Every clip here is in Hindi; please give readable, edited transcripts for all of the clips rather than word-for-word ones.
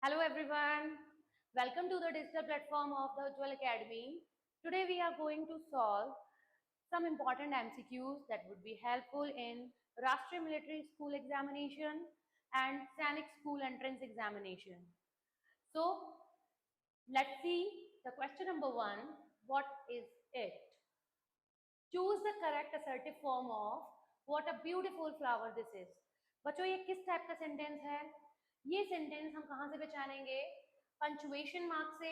Hello everyone, welcome to the digital platform of the Ujjwal Academy. Today we are going to solve some important MCQs that would be helpful in Rashtriya Military School Examination and Sainik School Entrance Examination. So let's see the question number 1. What is it? Choose the correct assertive form of what a beautiful flower this is. बच्चों ये किस टाइप का सेंटेंस है? ये सेंटेंस हम कहाँ से पहचानेंगे? पंचुएशन मार्क से।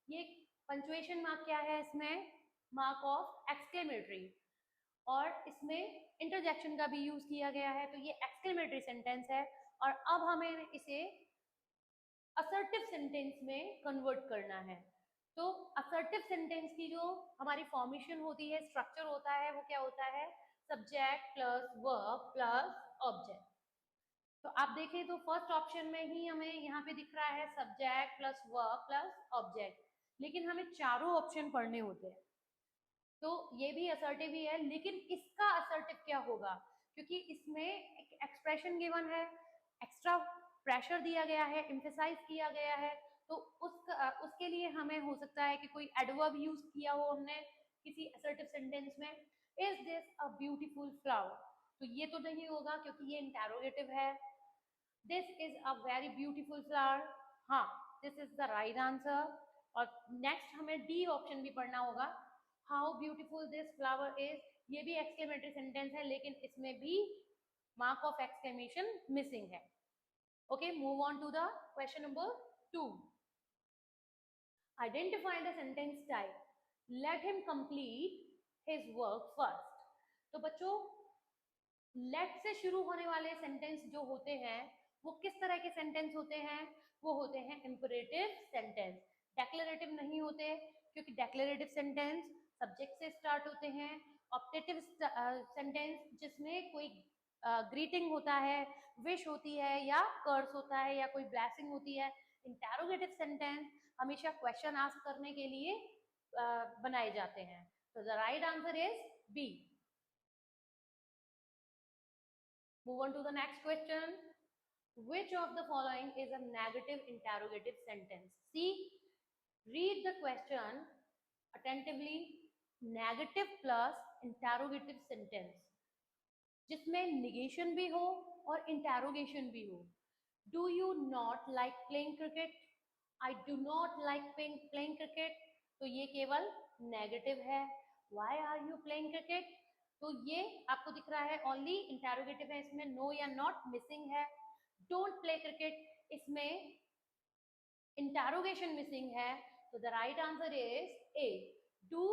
ये पंचुएशन मार्क क्या है इसमें? मार्क ऑफ एक्सक्लेमेटरी, और इसमें इंटरजेक्शन का भी यूज किया गया है, तो ये एक्सक्लेमेटरी सेंटेंस है और अब हमें इसे असर्टिव सेंटेंस में कन्वर्ट करना है। तो असर्टिव सेंटेंस की जो हमारी फॉर्मेशन होती है, स्ट्रक्चर होता है, वो क्या होता है? Subject plus verb plus object. तो आप देखें तो फर्स्ट ऑप्शन में ही हमें यहाँ पे दिख रहा है subject plus verb plus object, लेकिन हमें चारों ऑप्शन पढ़ने होते हैं। तो ये भी असर्टिव ही है, लेकिन इसका असर्टिव क्या होगा? क्योंकि इसमें एक एक्सप्रेशन गिवन है, एक्स्ट्रा प्रेशर दिया गया है, एम्फेसाइज किया गया है, तो उसके लिए हमें हो सकता है कि कोई एडवर्ब यूज किया हो हमने किसी असर्टिव सेंटेंस में। Is this a beautiful flower? तो ये तो नहीं होगा क्योंकि ये इंटेरोगेटिव है। This is a very beautiful flower, हाँ, this is the right answer. और नेक्स्ट हमें डी ऑप्शन भी पढ़ना होगा, how beautiful this flower is. ये भी एक्सक्लेमेटरी सेंटेंस है, लेकिन इसमें भी मार्क ऑफ एक्सक्लेमेशन मिसिंग है। Okay, move on to the question number 2. Identify the sentence type. Let him complete his work first. तो बच्चों, लेट से शुरू होने वाले सेंटेंस जो होते हैं वो किस तरह के सेंटेंस होते हैं? वो होते हैं इंपरेटिव सेंटेंस, डेक्लेरेटिव नहीं होते, क्योंकि डेक्लेरेटिव सेंटेंस सब्जेक्ट से स्टार्ट होते हैं। ऑप्टेटिव सेंटेंस जिसमें कोई ग्रीटिंग होता है, विश होती है, या कर्स होता है, या कोई ब्लेसिंग होती है। इंटेरोगेटिव सेंटेंस हमेशा क्वेश्चन आस्क करने के लिए बनाए जाते हैं। तो the right answer is B. Move on to the next question. Which of the following is a negative interrogative sentence? See, read the question attentively. Negative plus interrogative sentence जिसमें negation भी हो और interrogation भी हो. Do you not like playing cricket? I do not like playing cricket. तो ये केवल negative है. Why are you playing cricket? तो ये आपको दिख रहा है only interrogative है, इसमें no या not missing है. Don't play cricket, इसमें interrogation missing है. तो the right answer is A. Do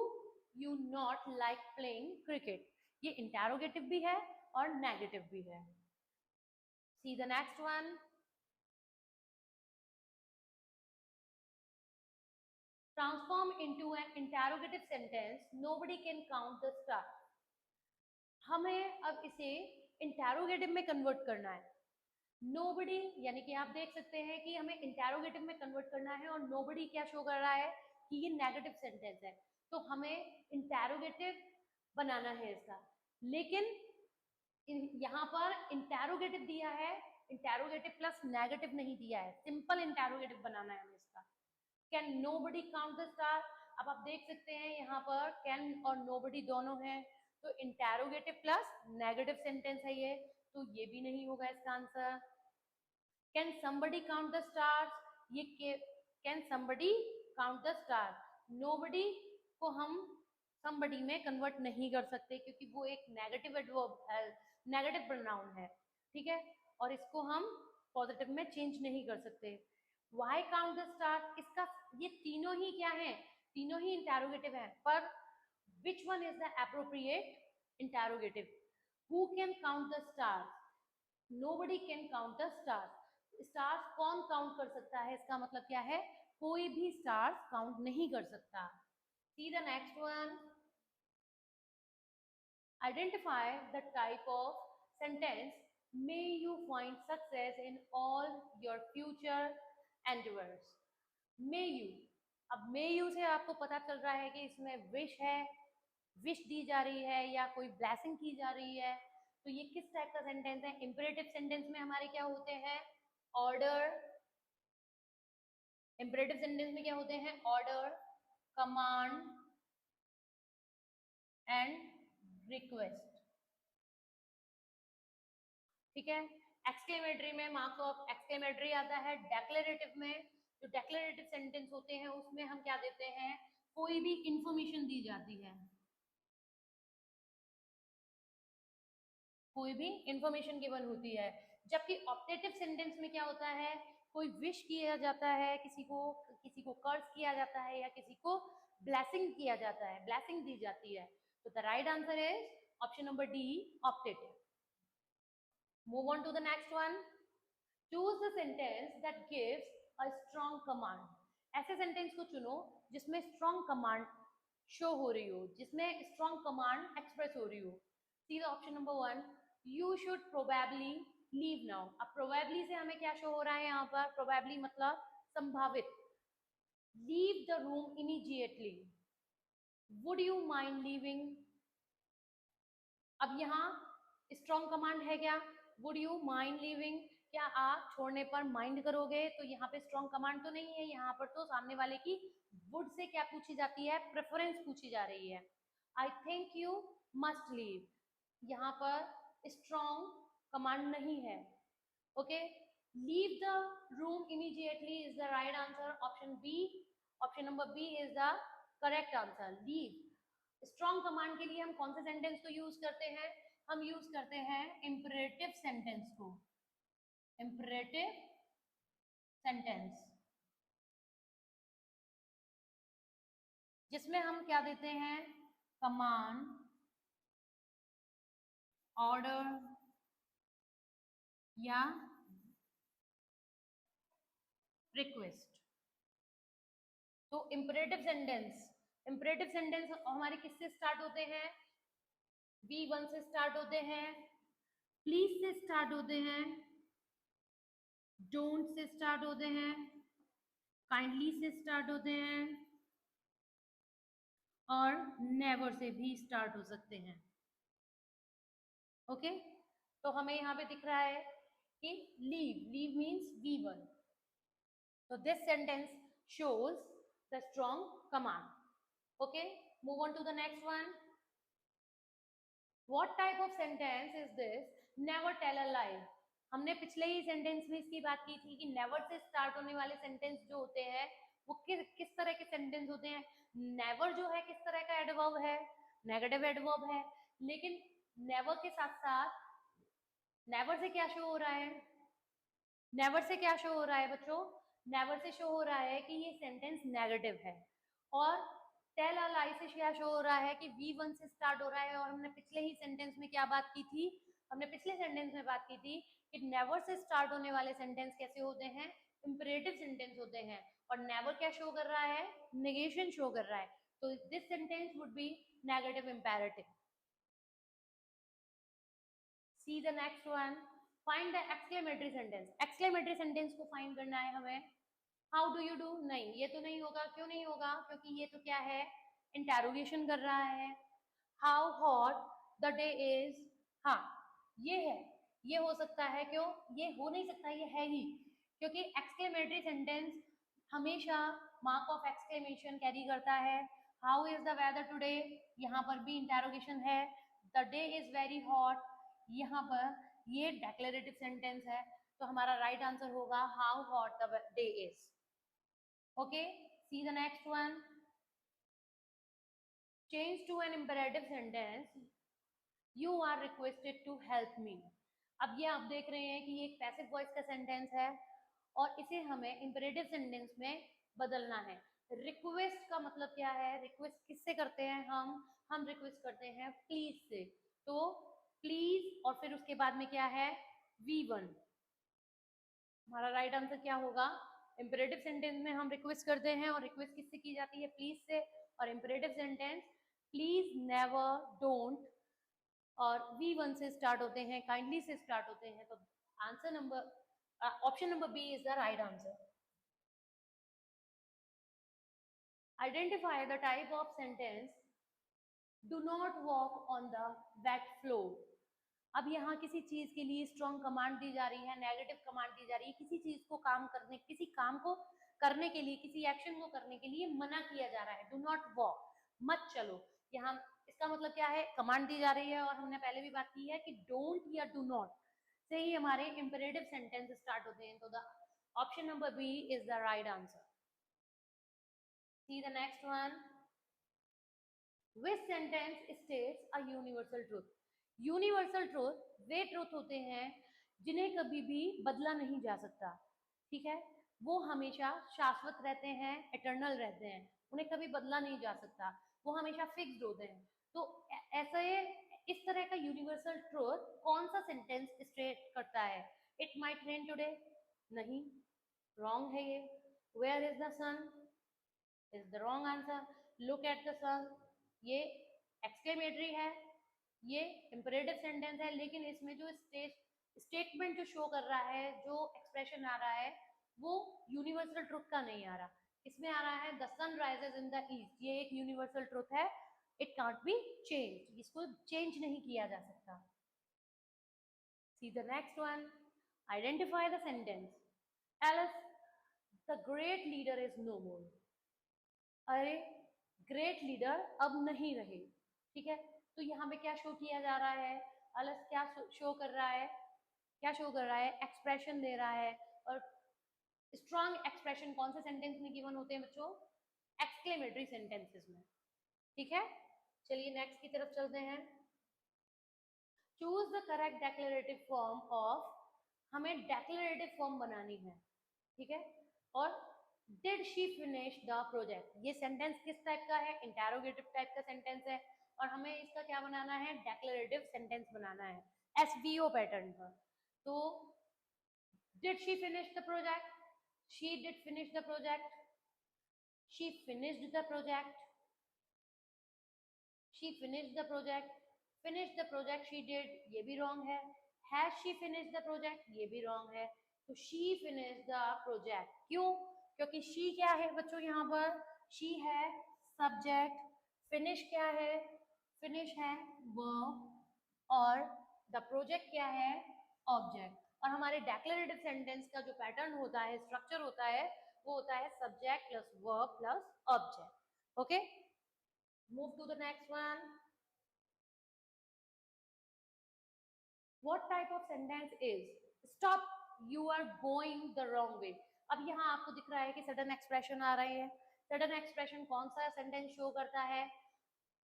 you not like playing cricket? ये interrogative भी है और negative भी है. See the next one. Transform into an interrogative sentence. Nobody can count the stars. हमें अब इसे interrogative में convert करना है. Nobody यानी कि आप देख सकते हैं कि हमें interrogative में convert करना है, और nobody क्या शो कर रहा है कि ये negative sentence है, तो हमें interrogative बनाना है इसका. लेकिन यहाँ पर interrogative दिया है, interrogative plus negative नहीं दिया है, simple interrogative बनाना है हमें इसका. Can nobody count the star? अब आप देख सकते हैं यहाँ पर can और nobody दोनों हैं, तो interrogative plus negative sentence है ये, तो ये भी नहीं होगा इसका answer. Can somebody count the stars? ये can somebody count the stars? Nobody को हम somebody में convert नहीं कर सकते क्योंकि वो एक negative adverb है, negative pronoun है, ठीक है, और इसको हम positive में change नहीं कर सकते. Why count the stars? इसका ये तीनों ही क्या है? तीनों ही interrogative है, पर which one is the appropriate interrogative? Who can count the stars? Nobody can count the stars. Stars कौन काउंट कर सकता है? इसका मतलब क्या है? कोई भी स्टार्स काउंट नहीं कर सकता. See the next one. Identify the type of sentence may you find success in all your future endeavors. May you, अब may you से आपको पता चल रहा है कि इसमें विश है, विश दी जा रही है या कोई ब्लेसिंग की जा रही है. तो ये किस टाइप का सेंटेंस है? इंपेरेटिव सेंटेंस में हमारे क्या होते हैं? ऑर्डर, इंपरेटिव सेंटेंस में क्या होते हैं? Order, command and request. ठीक है। एक्सक्लेमेटरी में मार्क्स ऑफ एक्सक्लेमेटरी आता है। डेक्लेरेटिव में, जो डेक्लेरेटिव सेंटेंस होते हैं उसमें हम क्या देते हैं? कोई भी इंफॉर्मेशन दी जाती है, कोई भी इंफॉर्मेशन गिवन होती है। जबकि ऑप्टेटिव सेंटेंस में क्या होता है? कोई विश किया जाता है, किसी को कर्ज किया जाता है या किसी को ब्लेसिंग किया जाता है, ब्लेसिंग दी जाती है। तो the right answer is option number D, optative. Move on to the next one. Choose the sentence that gives a strong command. ऐसे सेंटेंस को चुनो जिसमें स्ट्रॉन्ग कमांड शो हो रही हो, जिसमें स्ट्रॉन्ग कमांड एक्सप्रेस हो रही हो। See the option number one, you should probably leave now. अब प्रोबेबली से हमें क्या शो हो रहा है यहाँ पर? प्रोबेबली मतलब संभावित। Leave the room immediately. Would you mind leaving? अब यहाँ स्ट्रॉन्ग कमांड है क्या? Would you mind leaving? क्या आप छोड़ने पर माइंड करोगे? तो यहाँ पे स्ट्रॉन्ग कमांड तो नहीं है, यहाँ पर तो सामने वाले की वुड से क्या पूछी जाती है? प्रेफरेंस पूछी जा रही है। I think you must leave, यहाँ पर स्ट्रॉन्ग कमांड नहीं है। Okay, leave the room immediately is the right answer, option B. Option number B is the correct answer, leave. Strong command के लिए हम कौन से सेंटेंस को यूज करते हैं? हम यूज करते हैं इंपरेटिव सेंटेंस को। इंपरेटिव सेंटेंस जिसमें हम क्या देते हैं? कमांड, ऑर्डर या रिक्वेस्ट। तो इंपरेटिव सेंटेंस हमारे किससे स्टार्ट होते हैं? V1 से स्टार्ट होते हैं, प्लीज से स्टार्ट होते हैं, डोंट से स्टार्ट होते हैं, काइंडली से स्टार्ट होते हैं और नेवर से भी स्टार्ट हो सकते हैं। ओके, तो हमें यहाँ पे दिख रहा है कि leave means V1। So this sentence shows the strong command. Okay, move on to the next one. What type of sentence is this? Never tell a lie. हमने पिछले ही सेंटेंस में इसकी बात की थी कि नेवर से स्टार्ट होने वाले सेंटेंस जो होते हैं वो किस तरह के सेंटेंस होते हैं। नेवर जो है किस तरह का एडवर्ब है? नेगेटिव एडवर्ब है। लेकिन नेवर के साथ साथ नेवर से क्या शो हो रहा है? नेवर से क्या शो हो रहा है बच्चों? नेवर से शो हो रहा है कि ये सेंटेंस नेगेटिव है। और टेल अ लाई से क्या शो हो रहा है कि V1 से स्टार्ट हो रहा है। और हमने पिछले ही सेंटेंस में क्या बात की थी? हमने पिछले सेंटेंस में बात की थी कि नेवर से स्टार्ट होने वाले सेंटेंस कैसे होते हैं? इंपरेटिव सेंटेंस होते हैं। और नेवर क्या शो कर रहा है? नेगेशन शो कर रहा है। तो this sentence would be negative imperative. C the next one, find the exclamatory sentence. Exclamatory sentence को फाइंड करना है हमें। How do you do? नहीं, ये तो नहीं होगा। क्यों नहीं होगा? क्योंकि ये तो क्या है? इंटेरोगेशन कर रहा है। How hot the day is? हाँ, ये है, ये हो सकता है। क्यों? ये हो नहीं सकता, ये है ही। क्योंकि एक्सक्लेमेटरी सेंटेंस हमेशा मार्क ऑफ एक्सक्लेमेशन कैरी करता है। How is the weather today? यहाँ पर भी इंटेरोगेशन है। The day is very hot, यहाँ पर ये डेक्लेरेटिव सेंटेंस है। तो हमारा राइट आंसर होगा how hot the day is. Okay, see the next one, change to an imperative sentence, you are requested to help me। अब ये आप देख रहे हैं कि ये एक पैसिव वॉइस का सेंटेंस है और इसे हमें इंपरेटिव सेंटेंस में बदलना है। रिक्वेस्ट का मतलब क्या है? रिक्वेस्ट किससे करते हैं हम रिक्वेस्ट करते हैं प्लीज से। तो प्लीज और फिर उसके बाद में क्या है? V1। हमारा राइट आंसर क्या होगा? इंपरेटिव सेंटेंस में हम रिक्वेस्ट करते हैं और रिक्वेस्ट किससे की जाती है? प्लीज से। और imperative sentence please, never, don't और V1 से स्टार्ट होते हैं, काइंडली से स्टार्ट होते हैं। तो answer number option number B is the right answer. Identify the type of sentence do not walk on the wet floor. अब यहाँ किसी चीज के लिए स्ट्रॉन्ग कमांड दी जा रही है, नेगेटिव कमांड दी जा रही है, किसी चीज को काम करने, किसी काम को करने के लिए, किसी एक्शन को करने के लिए मना किया जा रहा है, डू नॉट वॉक, मत चलो। यहाँ इसका मतलब क्या है, कमांड दी जा रही है, और हमने पहले भी बात की है कि डोंट या डू नॉट से ही हमारे इंपेरेटिव सेंटेंस स्टार्ट होते हैं। तो the option number B is the right answer. See the next one, which sentence states a universal truth? Universal truth वे ट्रूथ होते हैं जिन्हें कभी भी बदला नहीं जा सकता, ठीक है, वो हमेशा शाश्वत रहते हैं, इटर्नल रहते हैं, उन्हें कभी बदला नहीं जा सकता, वो हमेशा फिक्स्ड होते हैं। तो ऐसे इस तरह का यूनिवर्सल ट्रूथ कौन सा सेंटेंस स्टेट करता है? इट माइट रेन टुडे, नहीं, रॉन्ग है ये। Where is the sun is the wrong answer. Look at the sun, ये एक्सक्लेमेटरी है, ये इंपेरेटिव सेंटेंस है, लेकिन इसमें जो स्टेटमेंट जो शो कर रहा है, जो एक्सप्रेशन आ रहा है, वो यूनिवर्सल ट्रुथ का नहीं आ रहा। इसमें आ रहा है the sun rises in the east, ये एक यूनिवर्सल ट्रुथ है, इट कांट बी चेंज, इसको चेंज नहीं किया जा सकता। See the next one, identify the sentence. Alice, the great leader is no more. अरे ग्रेट लीडर अब नहीं रहे, ठीक है, तो यहाँ पे क्या शो किया जा रहा है? अलस क्या शो कर रहा है? क्या शो कर रहा है? एक्सप्रेशन दे रहा है। और स्ट्रॉन्ग एक्सप्रेशन कौन से सेंटेंस में गिवन होते हैं बच्चों? एक्सक्लेमेटरी सेंटेंसेस में, ठीक है। चलिए नेक्स्ट की तरफ चलते हैं। Choose the correct declarative form of, हमें डेक्लेरेटिव फॉर्म बनानी है, ठीक है। और did she finish the project, ये सेंटेंस किस टाइप का है? इंटेरोगेटिव टाइप का सेंटेंस है, और हमें इसका क्या बनाना है? डेक्लेरेटिव सेंटेंस बनाना है एसवीओ पैटर्न पर। तो did she finish the project, she did finish the project, she finished the project, she finished the project, finish the project she did, ये भी रॉन्ग है। Has she finish the project, ये भी रॉन्ग है। तो शी फिनिश द प्रोजेक्ट, क्यों? क्योंकि शी क्या है बच्चों यहाँ पर? शी है सब्जेक्ट, फिनिश क्या है? फिनिश है वर्ब, और द प्रोजेक्ट क्या है? ऑब्जेक्ट। और हमारे डेक्लेरेटिव सेंटेंस का जो पैटर्न होता है, स्ट्रक्चर होता है, वो होता है subject plus verb plus object. Okay, move to the next one. What type of sentence is stop, you are going the wrong way? अब यहाँ आपको दिख रहा है कि सडन एक्सप्रेशन आ रहे हैं। सडन एक्सप्रेशन कौन सा सेंटेंस शो करता है?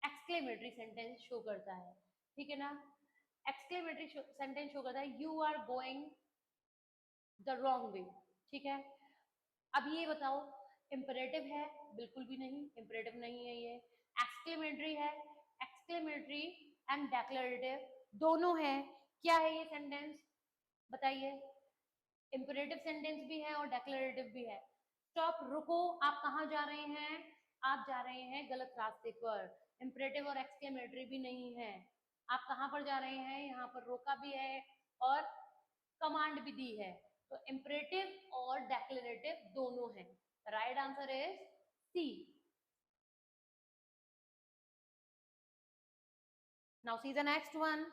एक्सक्लेमेटरी सेंटेंस शो करता है, ठीक है ना। एक्सक्लेमेटरी सेंटेंस शो करता है you are going the wrong way, ठीक है। अब ये बताओ, इंपेरेटिव है? बिल्कुल भी नहीं, इंपेरेटिव नहीं है ये। एक्सक्लेमेटरी है, एक्सक्लेमेटरी एंड डेक्लेरेटिव दोनों है। क्या है ये सेंटेंस? बताइए। इंपेरेटिव सेंटेंस भी है और डेक्लेरेटिव भी है। स्टॉप, रुको, आप कहाँ जा रहे हैं? आप जा रहे हैं गलत रास्ते पर। इंपेरेटिव और एक्सक्लेमेटरी भी नहीं है। आप कहाँ पर जा रहे हैं? यहाँ पर रोका भी है और कमांड भी दी है। तो इंपेरेटिव और डेक्लेरेटिव दोनों हैं। Right answer is C. Now see the next one,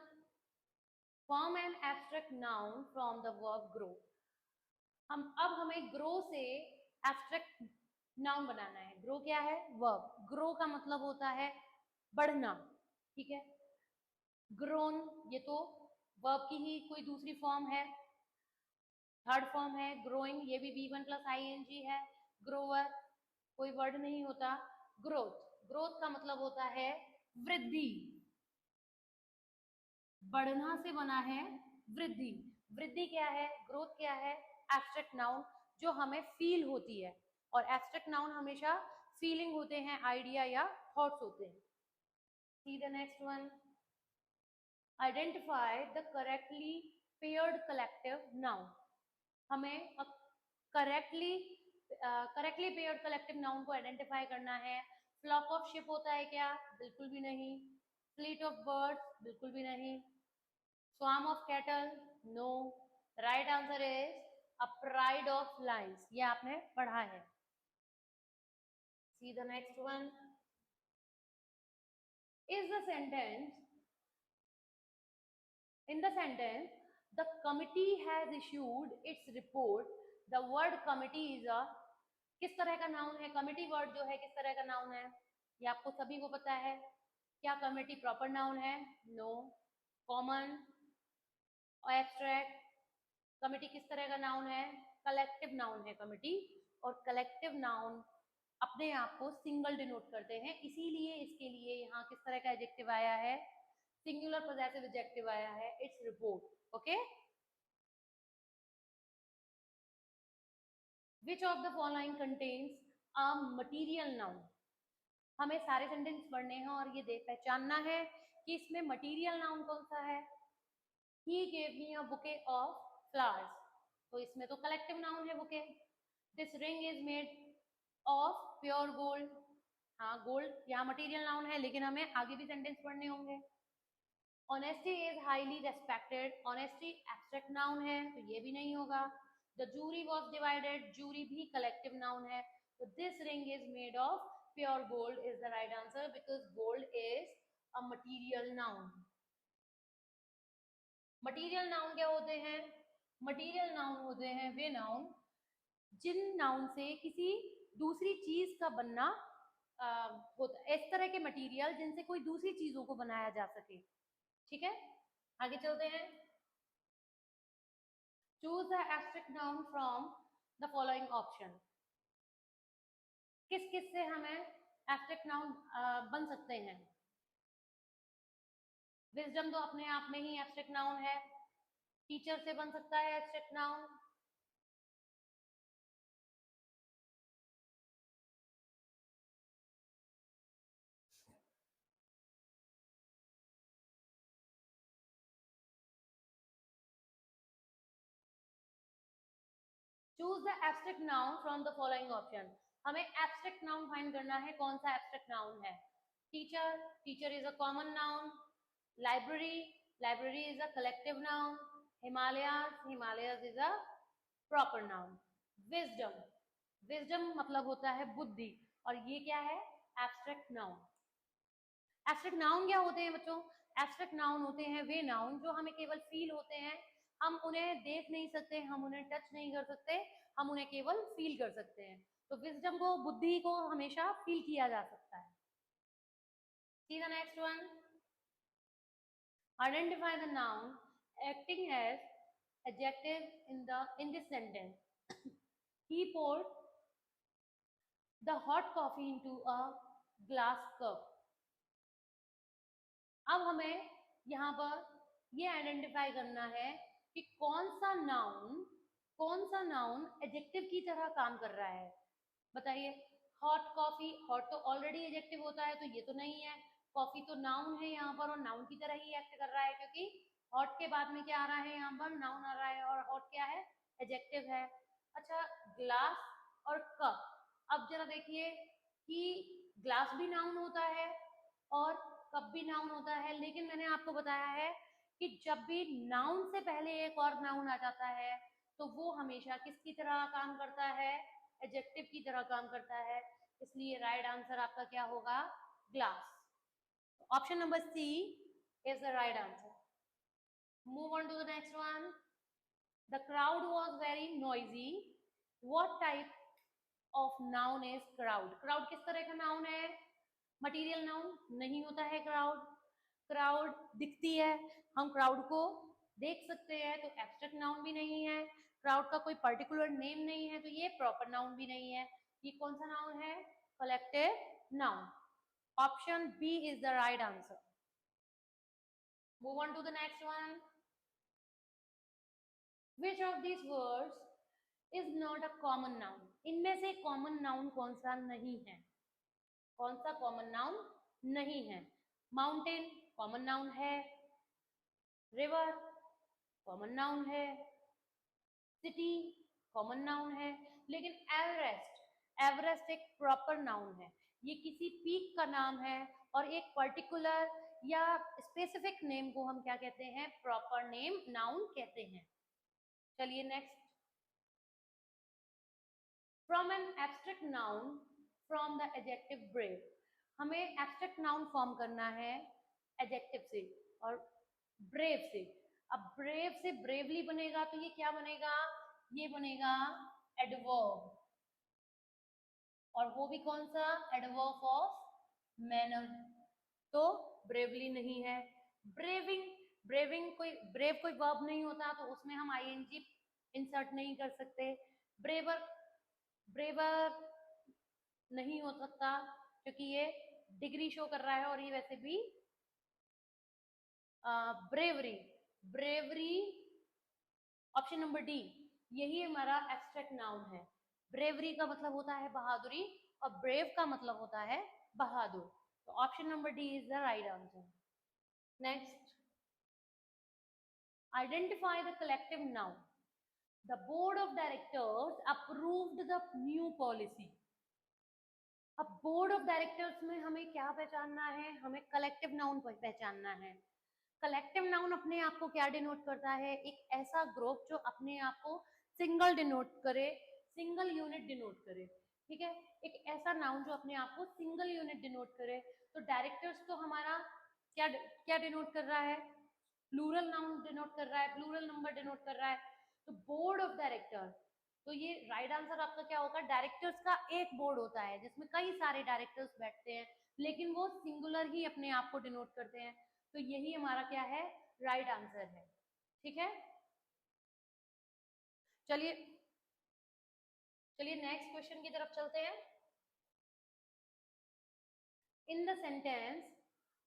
form an abstract noun from the verb grow. अब हमें ग्रो से एब्स्ट्रैक्ट नाउन बनाना है। ग्रो क्या है? वर्ब। ग्रो का मतलब होता है बढ़ना, ठीक है। ग्रोन, ये तो वर्ब की ही कोई दूसरी फॉर्म है, थर्ड फॉर्म है। ग्रोइंग, ये भी V1 प्लस ING है। ग्रोवर कोई वर्ड नहीं होता। ग्रोथ, ग्रोथ का मतलब होता है वृद्धि, बढ़ना से बना है वृद्धि। वृद्धि क्या है? ग्रोथ क्या है? एब्स्ट्रैक्ट नाउन जो हमें फील होती है, और एब्स्ट्रैक्ट नाउन हमेशा फीलिंग होते हैं, आइडिया या थॉट्स होते हैं। सी the next one, identify the correctly paired collective noun. हमें करेक्टली पेयर्ड कलेक्टिव नाउन को आइडेंटिफाई करना है। फ्लॉक ऑफ शिप होता है क्या? बिल्कुल भी नहीं। फ्लीट ऑफ बर्ड्स, बिल्कुल भी नहीं। Swarm of cattle, no. Right answer is a pride of lions, ये आपने पढ़ा है। See the next one, is the sentence in the sentence the committee has issued its report, the word committee is a किस तरह का नाउन है? कमिटी वर्ड जो है किस तरह का नाउन है? ये आपको सभी को पता है। क्या कमिटी प्रॉपर नाउन है? नो। कॉमन, एब्स्ट्रैक्ट, कमिटी किस तरह का नाउन है? कलेक्टिव नाउन है कमिटी। और कलेक्टिव नाउन अपने आप को सिंगल डिनोट करते हैं, इसीलिए इसके लिए यहाँ किस तरह का एडजेक्टिव आया है? सिंगुलर पॉजेसिव एडजेक्टिव आया है, its report. Okay, which of the following contains a material noun? हमें सारे सेंटेंस पढ़ने हैं और ये पहचानना है कि इसमें मटीरियल नाउन कौन सा है। He gave me a bouquet of flowers, तो इसमें तो कलेक्टिव नाउन है bouquet. This ring is made of pure gold, हाँ गोल्ड यहाँ मटीरियल नाउन है, लेकिन हमें आगे भी सेंटेंस पढ़ने होंगे। Honesty is highly respected, honesty abstract noun है तो ये भी नहीं होगा। The jury was divided, jury भी कलेक्टिव नाउन है, तो this ring is made of pure gold is the right answer because gold is a material noun. Material noun क्या होते हैं? मटीरियल नाउन होते हैं वे नाउन जिन नाउन से किसी दूसरी चीज का बनना होता है, इस तरह के मटेरियल जिनसे कोई दूसरी चीजों को बनाया जा सके। ठीक है, आगे चलते हैं। Choose the abstract noun from the following option. किस किस से हमें एब्स्ट्रैक्ट नाउन बन सकते हैं? विजडम तो अपने आप में ही एब्स्ट्रैक्ट नाउन है। टीचर से बन सकता है abstract noun. Choose the abstract noun from the following option. हमें एब्स्ट्रैक्ट नाउन फाइंड करना है, कौन सा एब्स्ट्रैक्ट नाउन है? Teacher, teacher is a common noun. Library, library is a collective noun. Himalayas, Himalayas is a proper noun. Wisdom, wisdom मतलब होता है बुद्धि, और ये क्या है? Abstract noun. एब्स्ट्रैक्ट नाउन क्या होते हैं बच्चों? एब्स्ट्रैक्ट नाउन होते हैं वे नाउन जो हमें केवल फील होते हैं, हम उन्हें देख नहीं सकते, हम उन्हें टच नहीं कर सकते, हम उन्हें केवल फील कर सकते हैं। तो विजडम को, बुद्धि को हमेशा फील किया जा सकता है। See the next one. Identify the noun acting as adjective in this sentence. He poured the hot coffee into a glass cup. अब हमें यहाँ पर ये आइडेंटिफाई करना है कि कौन सा नाउन एडजेक्टिव की तरह काम कर रहा है। बताइए, हॉट कॉफी, हॉट तो ऑलरेडी एडजेक्टिव होता है तो ये तो नहीं है। कॉफी तो नाउन है यहाँ पर और नाउन की तरह ही एक्ट कर रहा है, क्योंकि हॉट के बाद में क्या आ रहा है? यहाँ पर नाउन आ रहा है, और हॉट क्या है? एडजेक्टिव है। अच्छा, ग्लास और कप, अब जरा देखिए कि ग्लास भी नाउन होता है और कब भी नाउन होता है, लेकिन मैंने आपको बताया है कि जब भी नाउन से पहले एक और नाउन आ जाता है तो वो हमेशा किसकी तरह काम करता है? एडजेक्टिव की तरह काम करता है। इसलिए राइट आंसर आपका क्या होगा? Glass. Option number C is the right answer. Move on to the next one. The crowd was very noisy, what type of noun is crowd? Crowd किस तरह का नाउन है? मटीरियल नाउन नहीं होता है क्राउड। क्राउड दिखती है, हम क्राउड को देख सकते हैं, तो एब्स्ट्रैक्ट नाउन भी नहीं है। क्राउड का कोई पर्टिकुलर नेम नहीं है, तो ये प्रॉपर नाउन भी नहीं है। ये कौन सा नाउन है? Collective noun. Option B is the right answer. Move on to the next one. Which of this words is not a common noun? इनमें से कॉमन नाउन कौन सा नहीं है? कौन सा कॉमन नाउन नहीं है? माउंटेन कॉमन नाउन है, रिवर कॉमन नाउन है, सिटी कॉमन नाउन है, लेकिन एवरेस्ट, एवरेस्ट एक प्रॉपर नाउन है। ये किसी पीक का नाम है और एक पर्टिकुलर या स्पेसिफिक नेम को हम क्या कहते हैं? प्रॉपर नेम नाउन कहते हैं। चलिए next. From N abstract noun, from the adjective brave. हमें एब्स्ट्रैक्ट नाउन फॉर्म करना है एडजेक्टिव से और ब्रेव से। अब ब्रेव से ब्रेवली बनेगा तो ये क्या बनेगा? ये बनेगा एडवर्ब। और वो भी कौन सा, एडवर्ब ऑफ मैनर। तो ब्रेवली नहीं है। ब्रेविंग, ब्रेव कोई वर्ब नहीं होता, तो उसमें हम आईएनजी इंसर्ट नहीं कर सकते। ब्रेवर, ब्रेवर नहीं हो सकता क्योंकि ये डिग्री शो कर रहा है, और ये वैसे भी bravery, bravery option number D, यही हमारा एब्स्ट्रैक्ट नाउन है। ब्रेवरी का मतलब होता है बहादुरी, और ब्रेव का मतलब होता है बहादुर। तो option number D is the right answer. Next, identify the collective noun. The board of directors approved the new policy. अब बोर्ड ऑफ डायरेक्टर्स में हमें क्या पहचानना है, हमें कलेक्टिव नाउन पहचानना है। कलेक्टिव नाउन अपने आप को क्या डिनोट करता है, एक ऐसा ग्रुप जो अपने आप को सिंगल डिनोट करे, सिंगल यूनिट डिनोट करे। ठीक है, एक ऐसा नाउन जो अपने आप को सिंगल यूनिट डिनोट करे। तो डायरेक्टर्स तो हमारा क्या क्या डिनोट कर रहा है, प्लूरल नाउन डिनोट कर रहा है, प्लूरल नंबर डिनोट कर रहा है। तो बोर्ड ऑफ डायरेक्टर, तो ये राइट आंसर आपका क्या होगा, डायरेक्टर्स का एक बोर्ड होता है जिसमें कई सारे डायरेक्टर्स बैठते हैं, लेकिन वो सिंगुलर ही अपने आप को डिनोट करते हैं। तो यही हमारा क्या है, राइट आंसर है। ठीक है, चलिए चलिए नेक्स्ट क्वेश्चन की तरफ चलते हैं। In the sentence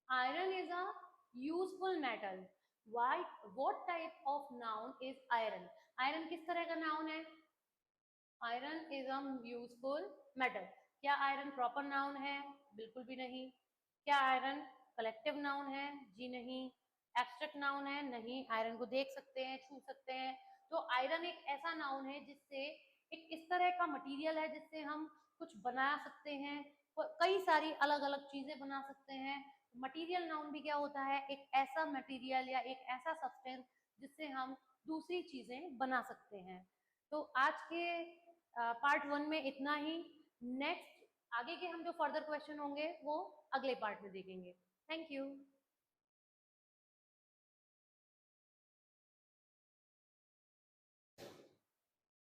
iron is a useful metal, what type of noun is iron. Iron किस तरह का नाउन है, iron is a useful metal. क्या आयरन प्रॉपर नाउन है, बिल्कुल भी नहीं। क्या आयरन कलेक्टिव नाउन है, जी नहीं। एब्स्ट्रैक्ट नाउन है, नहीं। आयरन को देख सकते हैं, छू सकते हैं। तो आयरन एक ऐसा नाउन है जिससे, एक इस तरह का मटेरियल है जिससे हम कुछ बना सकते हैं, कई सारी अलग अलग चीजें बना सकते हैं। मटेरियल नाउन भी क्या होता है, एक ऐसा मटेरियल या एक ऐसा सब्सटेंस जिससे हम दूसरी चीजें बना सकते हैं। तो आज के पार्ट 1 में इतना ही। नेक्स्ट, आगे के हम जो फर्दर क्वेश्चन होंगे वो अगले पार्ट में देखेंगे। Thank you.